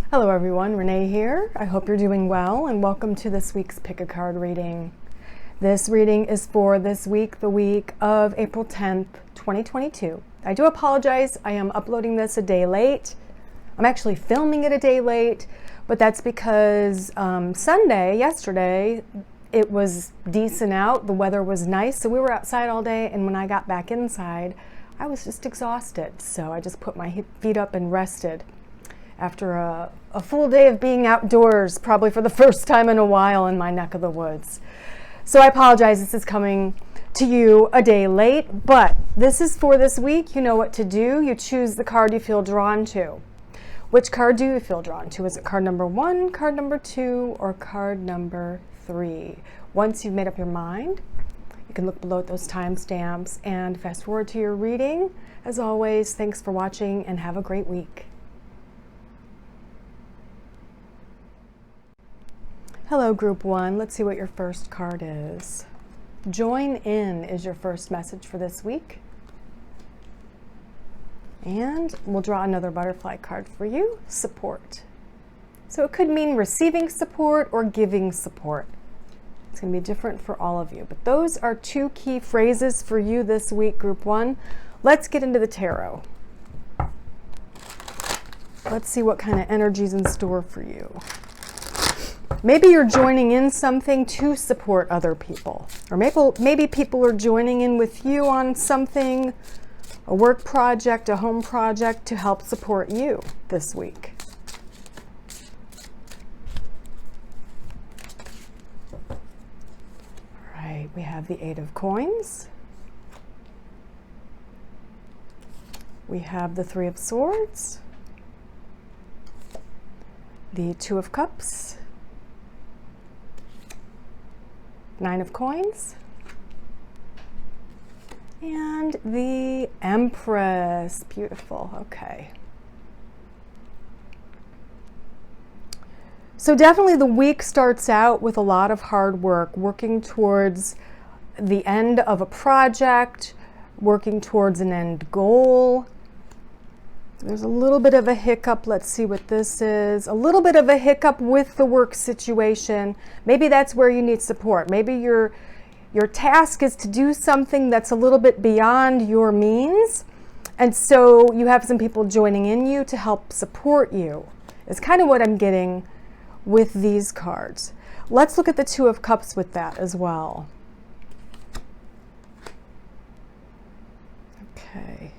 Hello everyone, Renee here. I hope you're doing well and welcome to this week's Pick a Card reading. This reading is for this week, the week of April 10th, 2022. I do apologize, I am uploading this a day late. I'm actually filming it a day late, but that's because yesterday, it was decent out, the weather was nice, so we were outside all day, and when I got back inside, I was just exhausted, so I just put my feet up and rested after a full day of being outdoors, probably for the first time in a while in my neck of the woods. So I apologize, this is coming to you a day late, but this is for this week. You know what to do. You choose the card you feel drawn to. Which card do you feel drawn to? Is it card number 1, card number 2, or card number 3? Once you've made up your mind, you can look below at those timestamps and fast forward to your reading. As always, thanks for watching and have a great week. Hello, Group 1. Let's see what your first card is. Join in is your first message for this week. And we'll draw another butterfly card for you, support. So it could mean receiving support or giving support. It's going to be different for all of you. But those are 2 key phrases for you this week, Group 1. Let's get into the tarot. Let's see what kind of energy is in store for you. Maybe you're joining in something to support other people. Or maybe people are joining in with you on something, a work project, a home project, to help support you this week. All right, we have the 8 of Coins. We have the 3 of Swords. The 2 of Cups. 9 of Coins. And the Empress. Beautiful. Okay. So definitely the week starts out with a lot of hard work, working towards the end of a project, working towards an end goal. There's a little bit of a hiccup. Let's see what this is. A little bit of a hiccup with the work situation. Maybe that's where you need support. Maybe your task is to do something that's a little bit beyond your means. And so you have some people joining in you to help support you. It's kind of what I'm getting with these cards. Let's look at the 2 of Cups with that as well. Okay.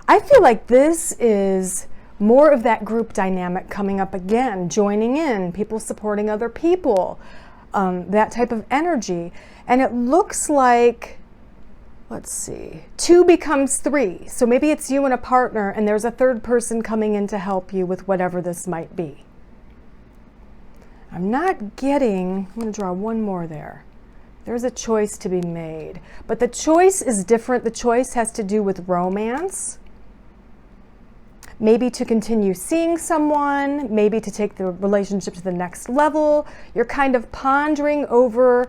I feel like this is more of that group dynamic coming up again, joining in, people supporting other people, that type of energy. And it looks like, let's see, 2 becomes 3. So maybe it's you and a partner and there's a third person coming in to help you with whatever this might be. I'm going to draw one more there. There's a choice to be made, but the choice is different. The choice has to do with romance. Maybe to continue seeing someone, maybe to take the relationship to the next level. You're kind of pondering over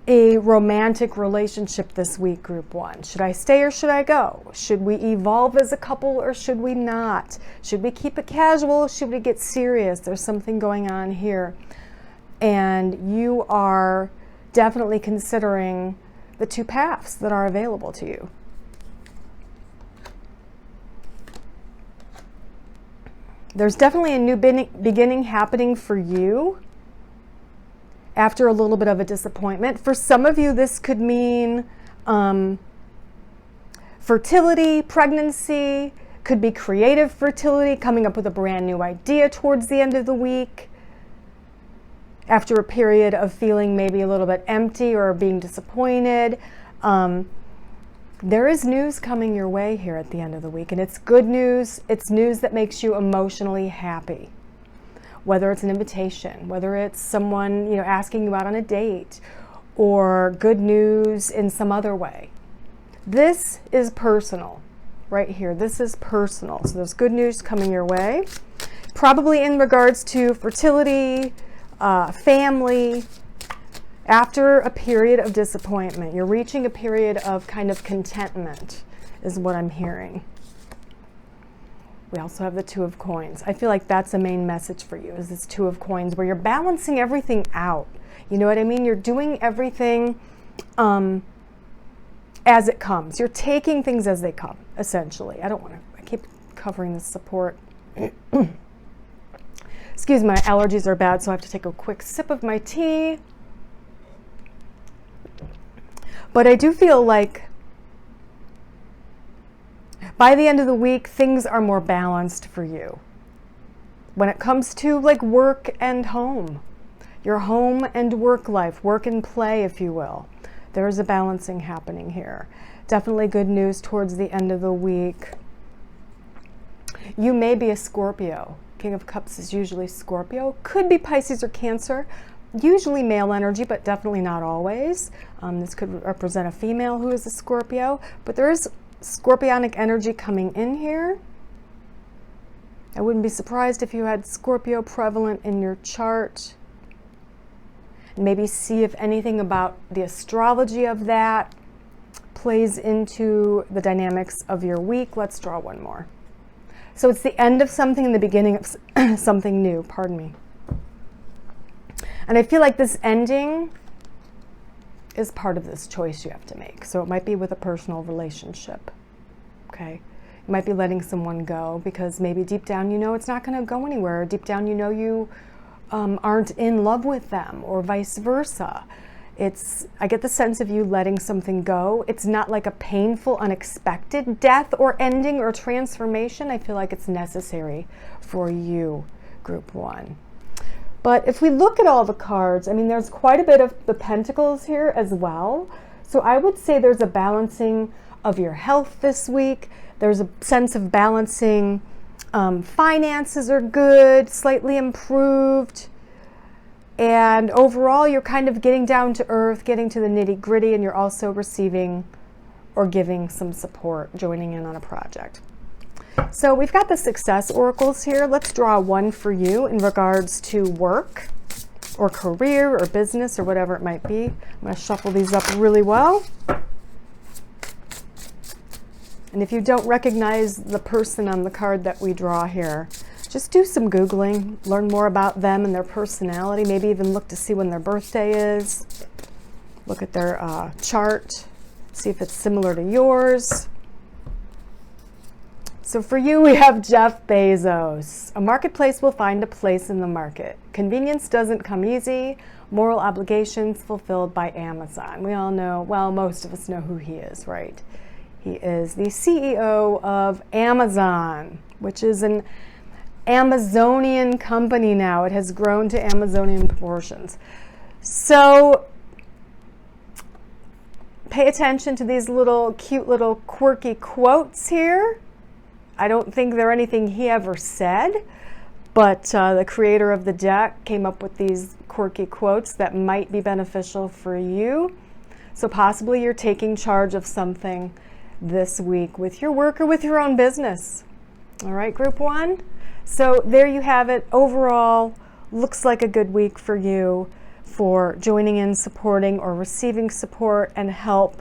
a romantic relationship this week, Group 1. Should I stay or should I go? Should we evolve as a couple or should we not? Should we keep it casual? Should we get serious? There's something going on here. And you are definitely considering the 2 paths that are available to you. There's definitely a new beginning happening for you after a little bit of a disappointment. For some of you, this could mean fertility, pregnancy, could be creative fertility, coming up with a brand new idea towards the end of the week. After a period of feeling maybe a little bit empty or being disappointed. There is news coming your way here at the end of the week, and it's good news. It's news that makes you emotionally happy. Whether it's an invitation, whether it's someone, asking you out on a date, or good news in some other way. This is personal, right here. This is personal. So there's good news coming your way. Probably in regards to fertility, family. After a period of disappointment, you're reaching a period of kind of contentment, is what I'm hearing. We also have the Two of Coins. I feel like that's a main message for you, is this Two of Coins, where you're balancing everything out. You know what I mean? You're doing everything as it comes. You're taking things as they come, essentially. I keep covering the support. Excuse me, my allergies are bad, so I have to take a quick sip of my tea. But I do feel like by the end of the week, things are more balanced for you. When it comes to like work and home, your home and work life, work and play, if you will, there is a balancing happening here. Definitely good news towards the end of the week. You may be a Scorpio. King of Cups is usually Scorpio. Could be Pisces or Cancer. Usually male energy, but definitely not always. This could represent a female who is a Scorpio, but there is Scorpionic energy coming in here. I wouldn't be surprised if you had Scorpio prevalent in your chart. Maybe see if anything about the astrology of that plays into the dynamics of your week. Let's draw one more. So it's the end of something and the beginning of something new, pardon me. And I feel like this ending is part of this choice you have to make. So it might be with a personal relationship, okay? You might be letting someone go because maybe deep down you know it's not going to go anywhere. Deep down you know you aren't in love with them, or vice versa. I get the sense of you letting something go. It's not like a painful, unexpected death or ending or transformation. I feel like it's necessary for you, Group 1. But if we look at all the cards, I mean, there's quite a bit of the Pentacles here as well. So I would say there's a balancing of your health this week. There's a sense of balancing. Finances are good, slightly improved. And overall, you're kind of getting down to earth, getting to the nitty gritty, and you're also receiving or giving some support, joining in on a project. So we've got the success oracles here. Let's draw one for you in regards to work or career or business or whatever it might be. I'm going to shuffle these up really well. And if you don't recognize the person on the card that we draw here, just do some Googling, learn more about them and their personality, maybe even look to see when their birthday is. Look at their chart, see if it's similar to yours. So for you, we have Jeff Bezos. A marketplace will find a place in the market. Convenience doesn't come easy. Moral obligations fulfilled by Amazon. We all know, well, most of us know who he is, right? He is the CEO of Amazon, which is an Amazonian company now. It has grown to Amazonian proportions. So pay attention to these little cute little quirky quotes here. I don't think they're anything he ever said, but the creator of the deck came up with these quirky quotes that might be beneficial for you. So possibly you're taking charge of something this week with your work or with your own business. All right, Group 1. So there you have it. Overall, looks like a good week for you for joining in, supporting, or receiving support and help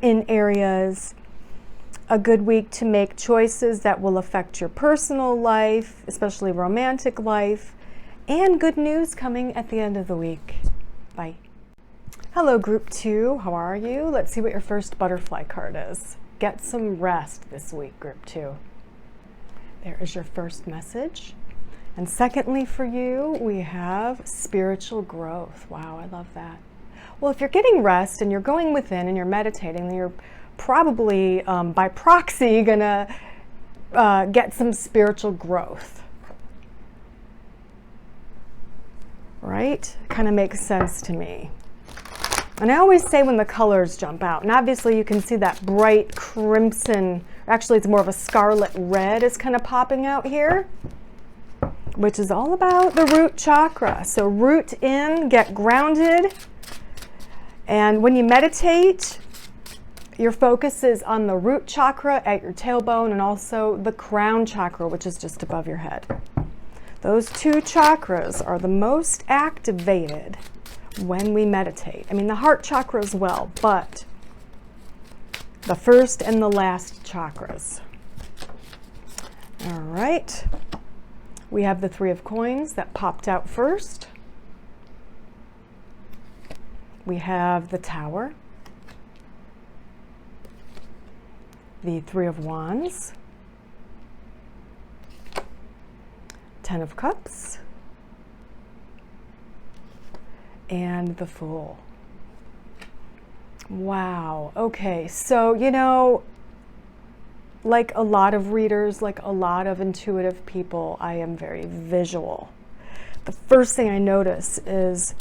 in areas. A good week to make choices that will affect your personal life, especially romantic life, and good news coming at the end of the week. Bye. Hello, Group 2. How are you? Let's see what your first butterfly card is. Get some rest this week, Group 2. There is your first message. And secondly, for you, we have spiritual growth. Wow, I love that. Well, if you're getting rest and you're going within and you're meditating, then you're probably by proxy gonna get some spiritual growth, right? Kind of makes sense to me. And I always say when the colors jump out, and obviously you can see that bright crimson, actually it's more of a scarlet red is kind of popping out here, which is all about the root chakra. So root in, get grounded, and when you meditate, your focus is on the root chakra at your tailbone and also the crown chakra, which is just above your head. Those two chakras are the most activated when we meditate. I mean, the heart chakra as well, but the first and the last chakras. All right. We have the Three of Coins that popped out first. We have the Tower, the Three of Wands, Ten of Cups, and the Fool. Wow. Okay. So, you know, like a lot of readers, like a lot of intuitive people, I am very visual. The first thing I notice is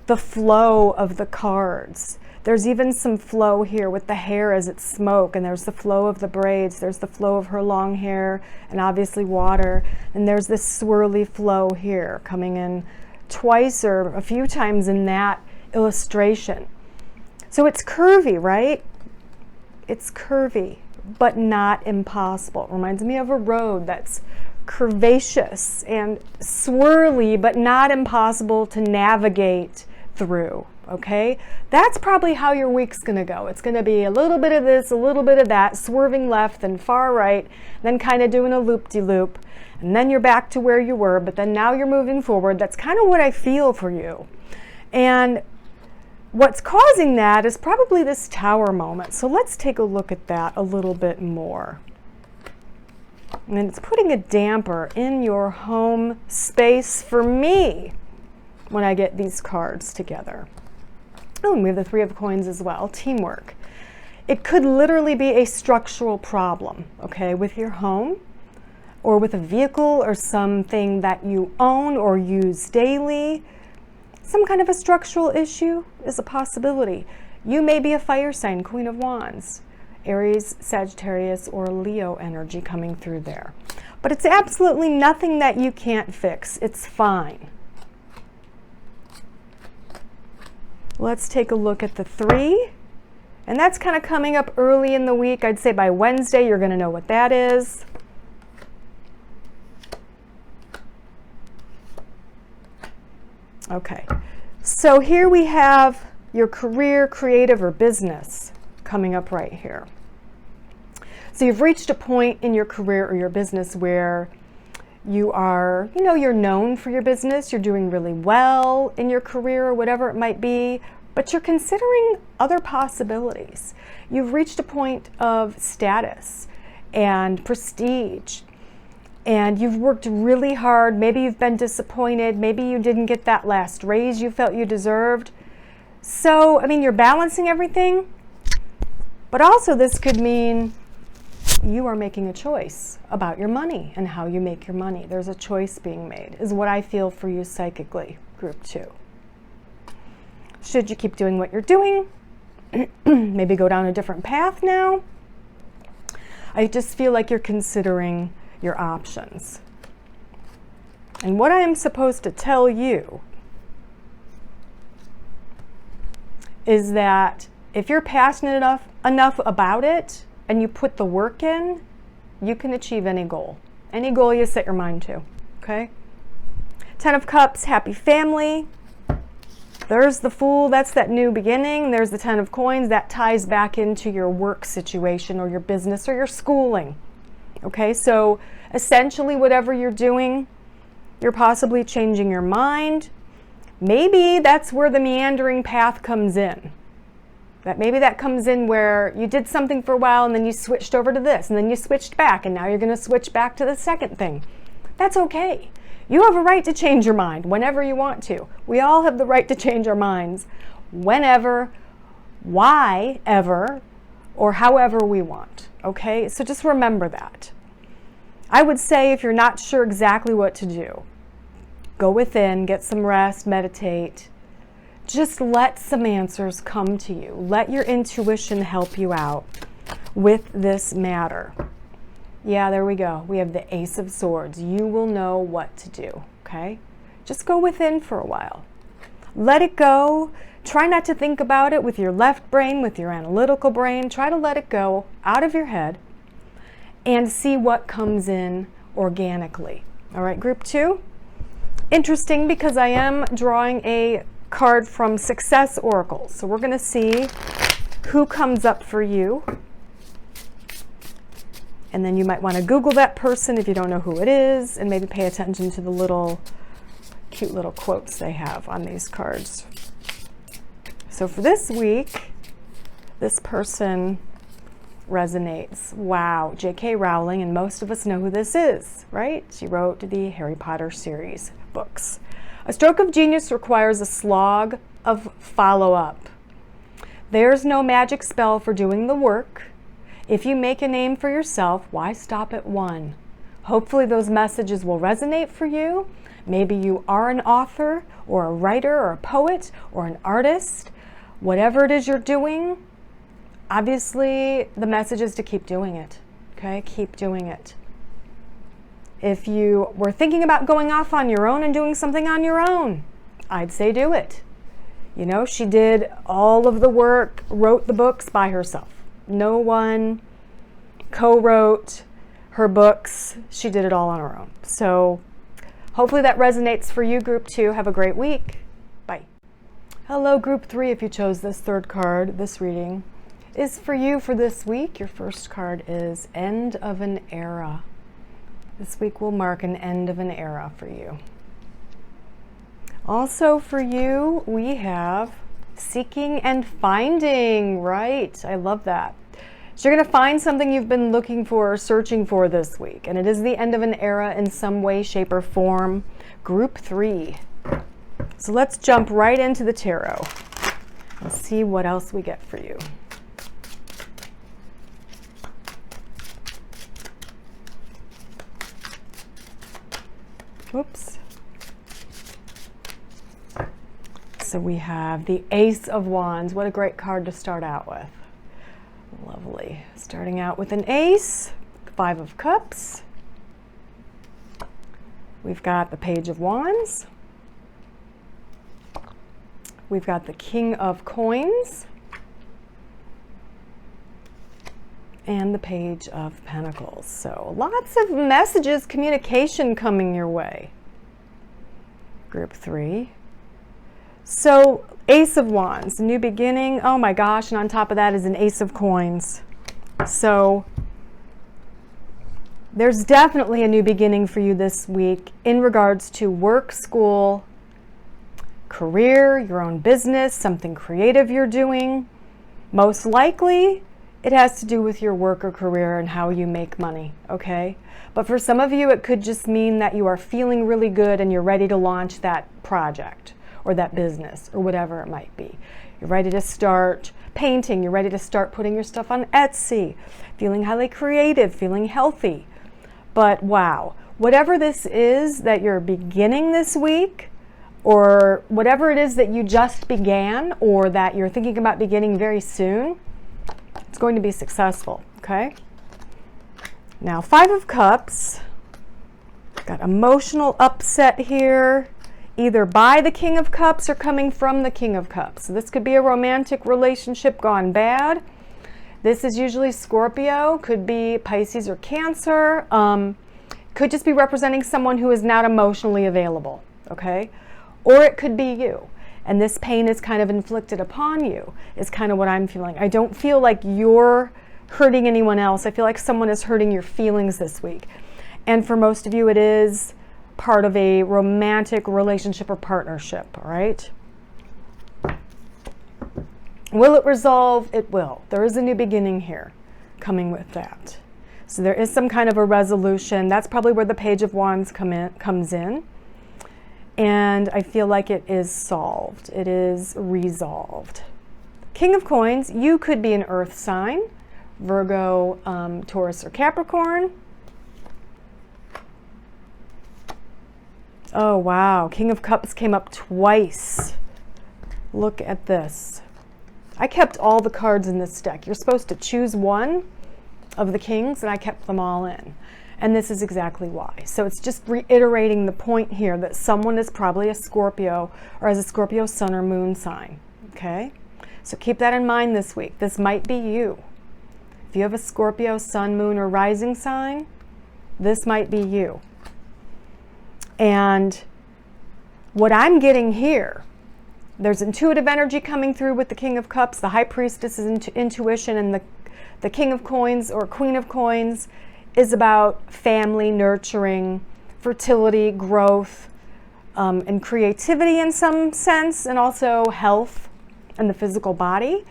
the flow of the cards. There's even some flow here with the hair as it's smoke, and there's the flow of the braids, there's the flow of her long hair, and obviously water, and there's this swirly flow here coming in twice or a few times in that illustration. So it's curvy, right? It's curvy, but not impossible. It reminds me of a road that's curvaceous and swirly, but not impossible to navigate through, okay? That's probably how your week's gonna go. It's gonna be a little bit of this, a little bit of that, swerving left and far right, then kind of doing a loop-de-loop, and then you're back to where you were, but then now you're moving forward. That's kind of what I feel for you. And what's causing that is probably this Tower moment. So let's take a look at that a little bit more. And it's putting a damper in your home space for me when I get these cards together. Oh, and we have the Three of Coins as well, teamwork. It could literally be a structural problem, okay, with your home or with a vehicle or something that you own or use daily. Some kind of a structural issue is a possibility. You may be a fire sign, Queen of Wands, Aries, Sagittarius, or Leo energy coming through there. But it's absolutely nothing that you can't fix. It's fine. Let's take a look at the Three. And that's kind of coming up early in the week. I'd say by Wednesday, you're going to know what that is. Okay, so here we have your career, creative, or business coming up right here. So you've reached a point in your career or your business where you are, you know, you're known for your business, you're doing really well in your career or whatever it might be, but you're considering other possibilities. You've reached a point of status and prestige, and you've worked really hard. Maybe you've been disappointed. Maybe you didn't get that last raise you felt you deserved. So, I mean, you're balancing everything, but also this could mean you are making a choice about your money and how you make your money. There's a choice being made, is what I feel for you psychically, group 2. Should you keep doing what you're doing? Maybe go down a different path now? I just feel like you're considering your options. And what I am supposed to tell you is that if you're passionate enough about it and you put the work in, you can achieve any goal you set your mind to, okay? Ten of Cups, happy family. There's the Fool, that's that new beginning. There's the Ten of Coins, that ties back into your work situation or your business or your schooling. Okay, so essentially whatever you're doing, you're possibly changing your mind. Maybe that's where the meandering path comes in. Maybe that comes in where you did something for a while and then you switched over to this and then you switched back and now you're going to switch back to the second thing. That's okay. You have a right to change your mind whenever you want to. We all have the right to change our minds whenever, why ever, or however we want. Okay, so just remember that. I would say if you're not sure exactly what to do, go within, get some rest, meditate. Just let some answers come to you. Let your intuition help you out with this matter. Yeah, there we go. We have the Ace of Swords. You will know what to do, okay? Just go within for a while. Let it go. Try not to think about it with your left brain, with your analytical brain. Try to let it go out of your head and see what comes in organically. All right, group 2. Interesting because I am drawing a card from Success Oracle. So we're going to see who comes up for you And then you might want to Google that person if you don't know who it is, and maybe pay attention to the little cute little quotes they have on these cards. So for this week, this person resonates. Wow, J.K. Rowling, and most of us know who this is, right? She wrote the Harry Potter series books. A stroke of genius requires a slog of follow-up. There's no magic spell for doing the work. If you make a name for yourself, why stop at one? Hopefully those messages will resonate for you. Maybe you are an author or a writer or a poet or an artist. Whatever it is you're doing, obviously the message is to keep doing it, okay? Keep doing it. If you were thinking about going off on your own and doing something on your own, I'd say do it. You know, she did all of the work, wrote the books by herself. No one co-wrote her books. She did it all on her own. So hopefully that resonates for you, Group 2. Have a great week. Bye. Hello, Group 3. If you chose this third card, this reading is for you for this week. Your first card is End of an Era. This week will mark an end of an era for you. Also for you, we have Seeking and Finding. Right, I love that. So you're going to find something you've been looking for or searching for this week, and it is the end of an era in some way, shape, or form. Group 3. So let's jump right into the tarot and see what else we get for you. Whoops. So we have the Ace of Wands. What a great card to start out with. Lovely. Starting out with an ace, 5 of Cups. We've got the Page of Wands. We've got the King of Coins. And the Page of Pentacles. So lots of messages, communication coming your way. Group 3. So Ace of Wands, new beginning. Oh my gosh, and on top of that is an Ace of Coins. So there's definitely a new beginning for you this week in regards to work, school, career, your own business, something creative you're doing. Most likely it has to do with your work or career and how you make money, okay? But for some of you, it could just mean that you are feeling really good and you're ready to launch that project or that business or whatever it might be. You're ready to start painting. You're ready to start putting your stuff on Etsy, feeling highly creative, feeling healthy. But wow, whatever this is that you're beginning this week, or whatever it is that you just began or that you're thinking about beginning very soon, it's going to be successful, okay? Now, 5 of Cups, got emotional upset here, either by the King of Cups or coming from the King of Cups. So this could be a romantic relationship gone bad. This is usually Scorpio, could be Pisces or Cancer. Could just be representing someone who is not emotionally available, okay? Or it could be you. And this pain is kind of inflicted upon you, is kind of what I'm feeling. I don't feel like you're hurting anyone else. I feel like someone is hurting your feelings this week. And for most of you, it is part of a romantic relationship or partnership, all right? Will it resolve? It will. There is a new beginning here coming with that. So there is some kind of a resolution. That's probably where the Page of Wands comes in. And I feel like it is solved. It is resolved. King of Coins, you could be an earth sign, Virgo, Taurus, or Capricorn. Oh, wow. King of Cups came up twice. Look at this. I kept all the cards in this deck. You're supposed to choose one of the kings, and I kept them all in. And this is exactly why. So it's just reiterating the point here that someone is probably a Scorpio or has a Scorpio sun or moon sign, okay? So keep that in mind this week. This might be you. If you have a Scorpio sun, moon, or rising sign, this might be you. And what I'm getting here, there's intuitive energy coming through with the King of Cups. The High Priestess is intuition, and the King of Coins or Queen of Coins is about family, nurturing, fertility, growth, and creativity in some sense, and also health and the physical body.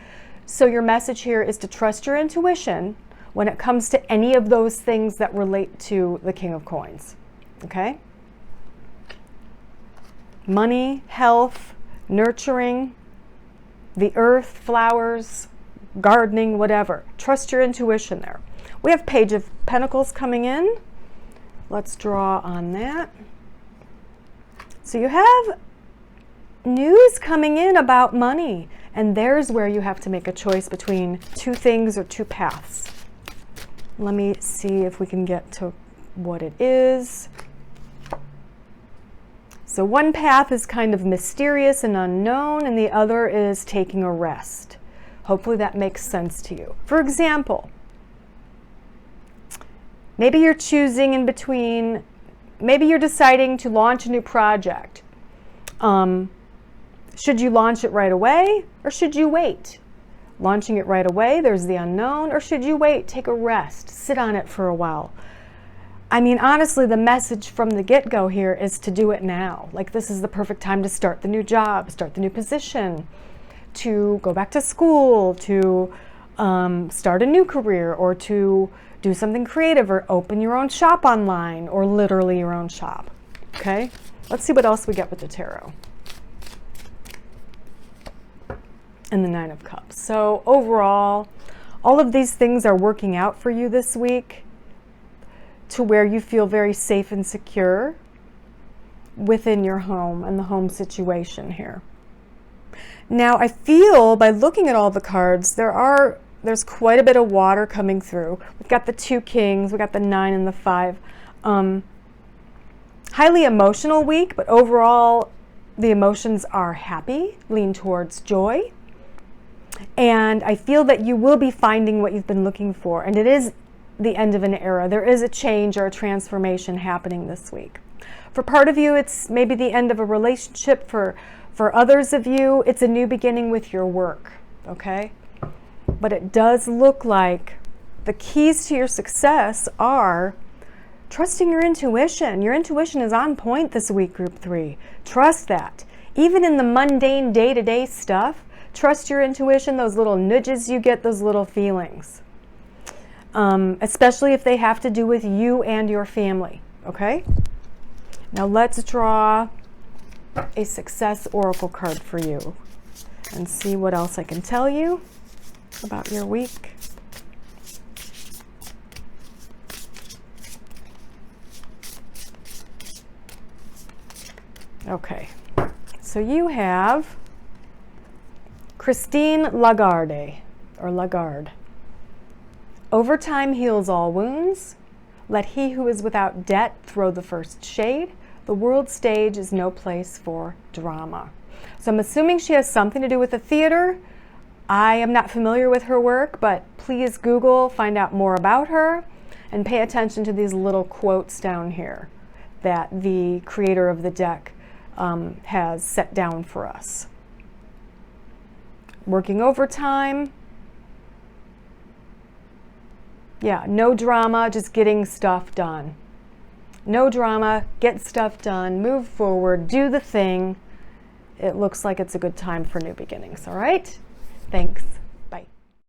So your message here is to trust your intuition when it comes to any of those things that relate to the King of Coins. Okay? Money, health, nurturing, the earth, flowers, gardening, whatever. Trust your intuition there. We have Page of Pentacles coming in. Let's draw on that. So you have news coming in about money, and there's where you have to make a choice between two things or two paths. Let me see if we can get to what it is. So one path is kind of mysterious and unknown, and the other is taking a rest. Hopefully that makes sense to you. For example, maybe you're choosing in between, maybe you're deciding to launch a new project. Should you launch it right away, or should you wait? Launching it right away, there's the unknown, or should you wait, take a rest, sit on it for a while? I mean, honestly, the message from the get-go here is to do it now. Like, this is the perfect time to start the new job, start the new position, to go back to school, to start a new career, or to do something creative, or open your own shop online, or literally your own shop. Okay? Let's see what else we get with the tarot. And the Nine of Cups. So overall, all of these things are working out for you this week to where you feel very safe and secure within your home and the home situation here. Now, I feel by looking at all the cards, there's quite a bit of water coming through. We've got the 2 kings, we've got the 9 and the 5. Highly emotional week, but overall, the emotions are happy, lean towards joy. And I feel that you will be finding what you've been looking for. And it is the end of an era. There is a change or a transformation happening this week. For part of you, it's maybe the end of a relationship. For others of you, it's a new beginning with your work, okay? But it does look like the keys to your success are trusting your intuition. Your intuition is on point this week, Group 3. Trust that. Even in the mundane day-to-day stuff, trust your intuition, those little nudges you get, those little feelings. Especially if they have to do with you and your family, okay? Now let's draw a success oracle card for you and see what else I can tell you about your week. Okay, so you have Christine Lagarde, or Lagarde. Overtime heals all wounds. Let he who is without debt throw the first shade. The world stage is no place for drama. So I'm assuming she has something to do with the theater. I am not familiar with her work, but please Google, find out more about her, and pay attention to these little quotes down here that the creator of the deck has set down for us. Working overtime. Yeah, no drama, just getting stuff done. No drama, get stuff done, move forward, do the thing. It looks like it's a good time for new beginnings, all right? Thanks.